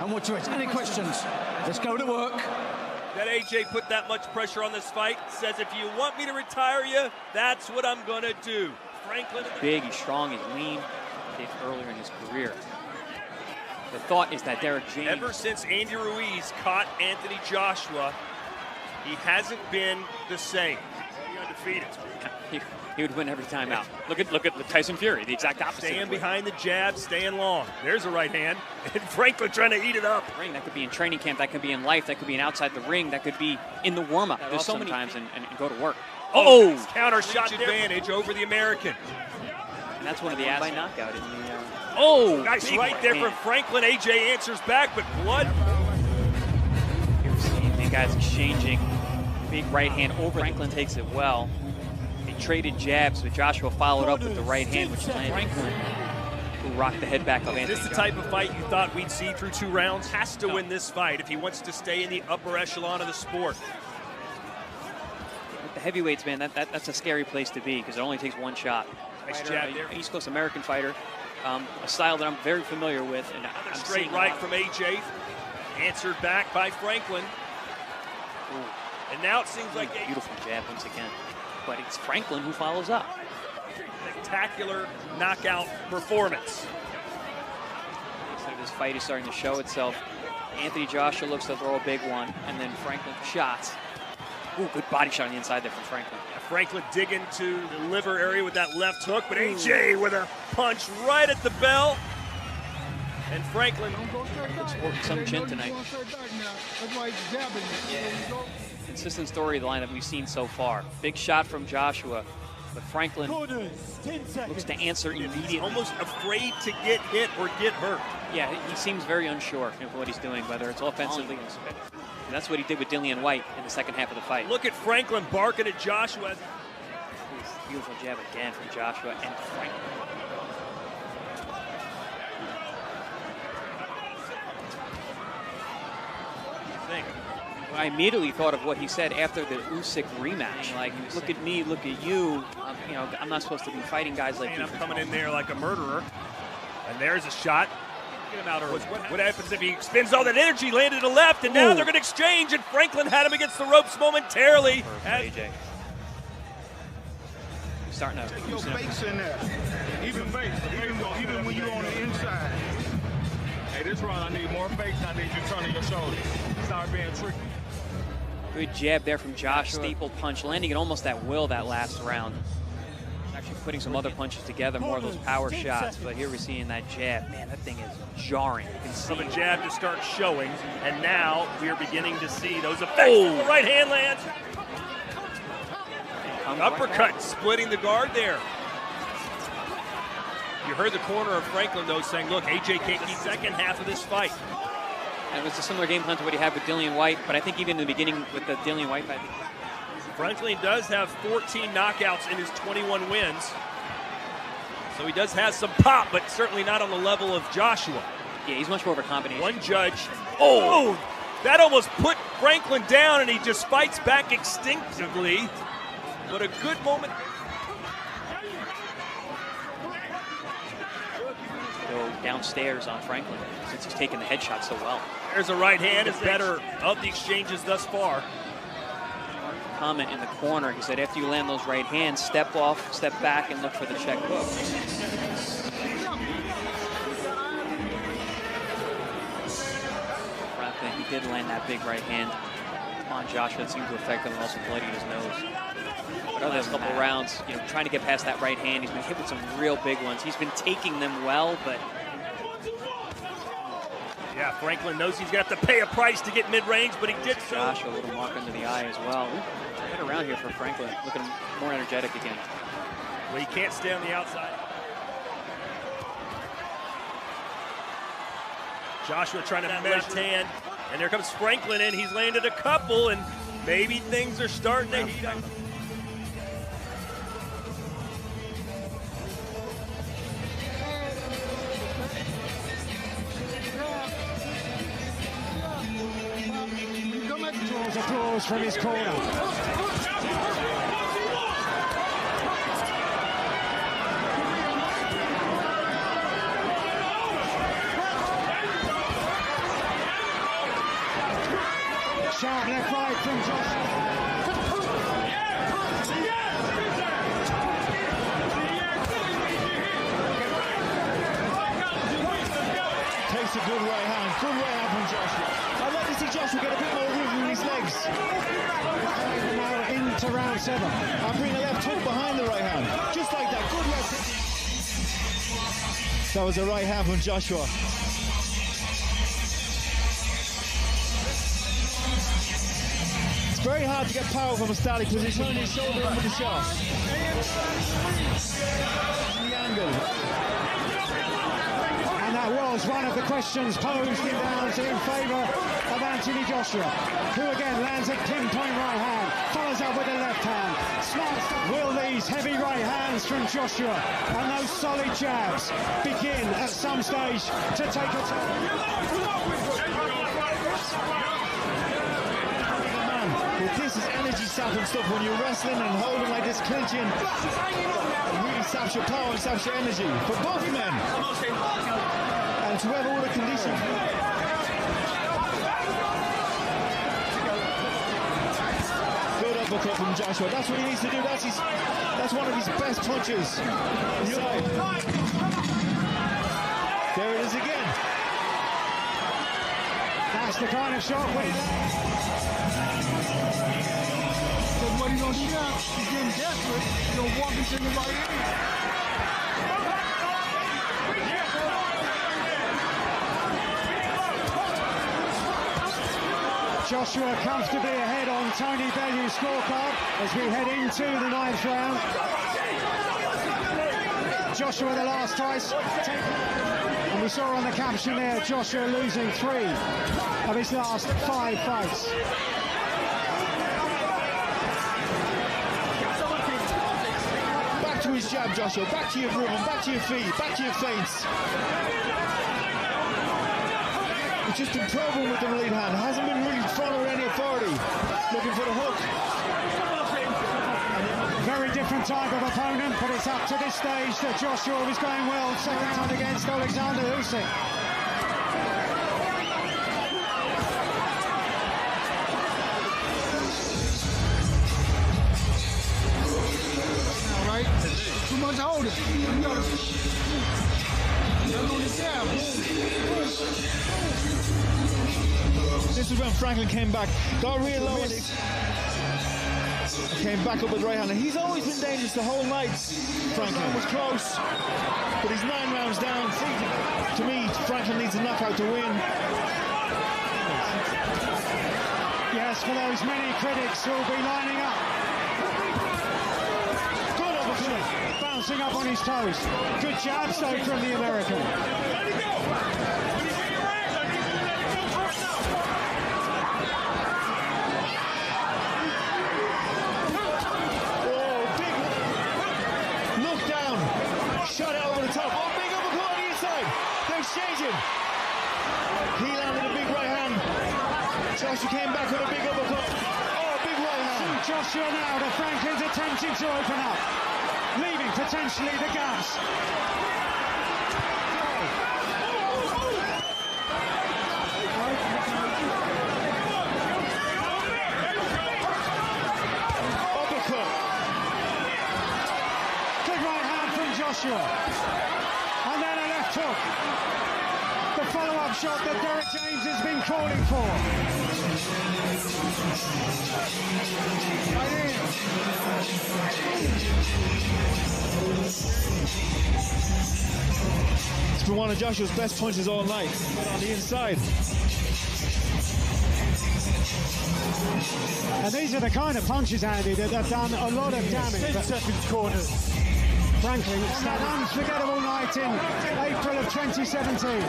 And we'll do it. Any questions? Let's go to work. That AJ put that much pressure on this fight. Says, if you want me to retire you, that's what I'm going to do. Franklin. Big, he's strong, he's lean. Earlier in his career. The thought is that Derek James. Ever since Andy Ruiz caught Anthony Joshua, he hasn't been the same. He's undefeated. He would win every time out. Look at Tyson Fury, the exact opposite. Staying behind the jab, staying long. There's a right hand. And Franklin trying to eat it up. That could be in training camp, that could be in life, that could be in outside the ring, that could be in the warm-up. There's so many times and go to work. Oh! Counter shot advantage over the American. And that's one of the by knockout in the. Nice right there from Franklin. AJ answers back, but blood. You're seeing the guys exchanging big right hand over. Franklin takes it well. They traded jabs, but Joshua followed up with the right hand, which landed Franklin, who rocked the head back of Anthony. Is this the type of fight you thought we'd see through 2 rounds? Has to win this fight if he wants to stay in the upper echelon of the sport. With the heavyweights, man, that's a scary place to be because it only takes one shot. Nice jab there. East Coast American fighter, a style that I'm very familiar with. And I'm straight right from AJ, answered back by Franklin. Ooh. And now it seems like a beautiful jab once again, but it's Franklin who follows up. Spectacular knockout performance. So this fight is starting to show itself. Anthony Joshua looks to throw a big one, and then Franklin shots. Ooh, good body shot on the inside there from Franklin. Franklin digging to the liver area with that left hook, but AJ with a punch right at the bell. And Franklin working some chin tonight. Consistent storyline that we've seen so far. Big shot from Joshua, but Franklin looks to answer immediately. Almost afraid to get hit or get hurt. Yeah, he seems very unsure of what he's doing, whether it's offensively. And that's what he did with Dillian White in the second half of the fight. Look at Franklin barking at Joshua. Beautiful jab again from Joshua and Franklin. I immediately thought of what he said after the Usyk rematch. Like, look at me, look at you. I'm not supposed to be fighting guys like you. I'm coming in there like a murderer. And there's a shot. Get him out early. What happens if he spends all that energy, landed to left, and now they're going to exchange, and Franklin had him against the ropes momentarily. AJ. He's starting to no fakes in there. Even when you're on the inside. Hey, this round I need more fakes. I need you turning your shoulders. Start being tricky. Good jab there from Josh. Staple punch, landing it almost at will that last round. Actually putting some other punches together, more of those power shots. But here we're seeing that jab. Man, that thing is jarring. You can see from a jab to start showing, and now we are beginning to see those effects. The right hand lands. Uppercut, splitting the guard there. You heard the corner of Franklin, though, saying, look, AJ can't keep the second half of this fight. And it was a similar game plan to what he had with Dillian White, but I think even in the beginning with the Dillian White fight. Franklin does have 14 knockouts in his 21 wins. So he does have some pop, but certainly not on the level of Joshua. Yeah, he's much more of a combination. One judge. That almost put Franklin down, and he just fights back instinctively. But a good moment. Go downstairs on Franklin since he's taken the headshot so well. There's a right hand. It's better of the exchanges thus far. Comment in the corner. He said after you land those right hands, step off, step back, and look for the check hook. He did land that big right hand on Joshua. It seemed to affect him and also bloodied his nose. But over the last couple rounds, trying to get past that right hand, he's been hit with some real big ones. He's been taking them well, but yeah, Franklin knows he's got to pay a price to get mid-range, but he did so. Joshua, a little mark under the eye as well. Right around here for Franklin, looking more energetic again. Well, he can't stay on the outside. Joshua trying to left hand, and there comes Franklin in. He's landed a couple, and maybe things are starting to heat up. Applause from his corner. Sharp left right from Joshua. Takes a good right hand. Good right hand from Joshua. I'd like to see Joshua get a bit more room in his legs. Now into round 7. And bring a left hook behind the right hand. Just like that. Good left hook. That was a right hand from Joshua. It's very hard to get power from a static position. Turn his shoulder over the shot. The angle. And that was one of the questions posed in favour of Anthony Joshua, who again lands a pinpoint right hand, follows up with a left hand. Smart stuff. Will these heavy right hands from Joshua and those solid jabs begin at some stage to take a toll? This is energy sapping stuff when you're wrestling and holding like this, clinching. It really saps your power and saps your energy for both men. And it's whoever would have conditioned. Good uppercut from Joshua. That's what he needs to do. That's one of his best punches. Inside. There it is again. That's the kind of shot when What he gonna do now? He's getting desperate. He's gonna walk into the right hand. Joshua comfortably ahead on Tony Bellew's scorecard as we head into the 9th round. Joshua the last twice. And we saw on the caption there, Joshua losing 3 of his last 5 fights. Back to his jab, Joshua. Back to your groove, back to your feet, back to your feints. He's just been probing with the lead hand. Hasn't been really front or any authority. Looking for the hook. Very different type of opponent, but it's up to this stage that Joshua was going well second round against Alexander Usyk. Now, right? Too much holding. You gotta on the jab. This is when Franklin came back, got real low and came back up with right hand. And he's always been dangerous the whole night. Franklin was close, but he's 9 rounds down. To me, Franklin needs a knockout to win. Yes, for those many critics who will be lining up. Good opportunity. Bouncing up on his toes. Good jab, though, from the American. Shot it over the top. Oh, big uppercut on the inside. They're exchanging. He landed a big right hand. Joshua came back with a big uppercut. Oh, big right hand. Joshua now to Franklin's attempting to open up, leaving potentially the gaps. Uppercut. Good right hand from Joshua. And then a left hook. The follow-up shot that Derek James has been calling for. Right in. It's been one of Joshua's best punches all night. On the inside. And these are the kind of punches, Andy, that have done a lot of damage. 10 seconds corners. Franklin, on that unforgettable night in April of 2017. I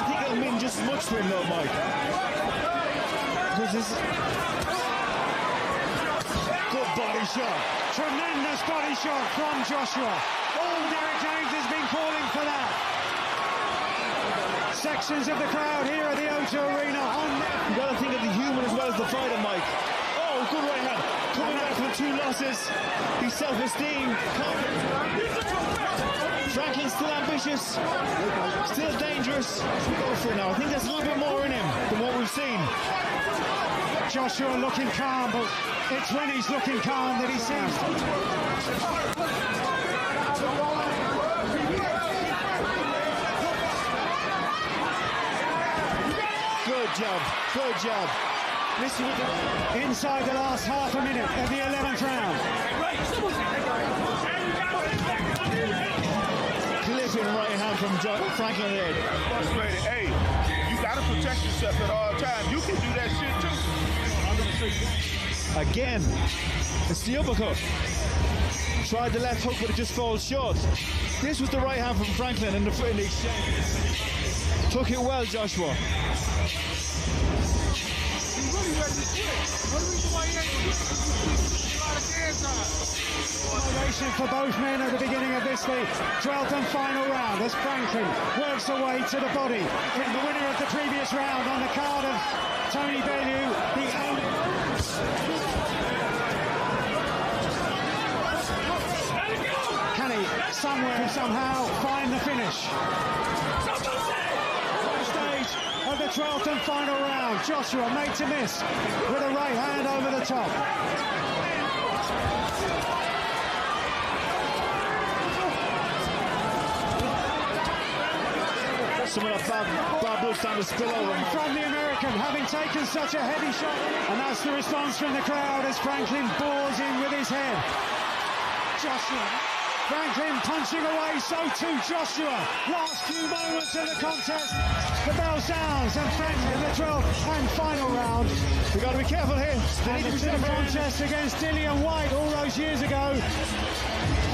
think it'll mean just as much to him though, Mike. Because this good body shot. Tremendous body shot from Joshua. Derek James has been calling for that. Sections of the crowd here at the O2 Arena on. You've got to think of the human as well as the fighter, Mike. Oh, good right hand. Coming back from 2 losses. His self-esteem. Franklin's still ambitious, still dangerous. Go for it now. I think there's a little bit more in him than what we've seen. Joshua looking calm, but it's when he's looking calm that he seems Good job. Listen with the... Inside the last half a minute of the 11th round. Clipping right hand from Franklin there. Frustrated. Hey, you got to protect yourself at all times. You can do that shit too. Again, it's the uppercut. Tried the left hook, but it just falls short. This was the right hand from Franklin in the exchange. Took it well, Joshua. Motivation for both men at the beginning of this, the 12th and final round, as Franklin works away to the body. And the winner of the previous round on the card of Tony Bellew, the only... Can he somewhere, somehow find the finish? Stage of the 12th and final round. Joshua made to miss with a right hand over the top. Some of that bad blood starting to spill over. From the American, having taken such a heavy shot. And that's the response from the crowd as Franklin bores in with his head. Joshua. Franklin punching away, so too Joshua. Last few moments of the contest. The bell sounds and Franklin, the 12th and final round. We've got to be careful here. And the contest against Dillian White all those years ago.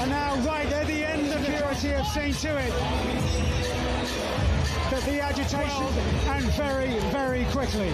And now right at the end of purity have seen to it that the agitation and very, very quickly.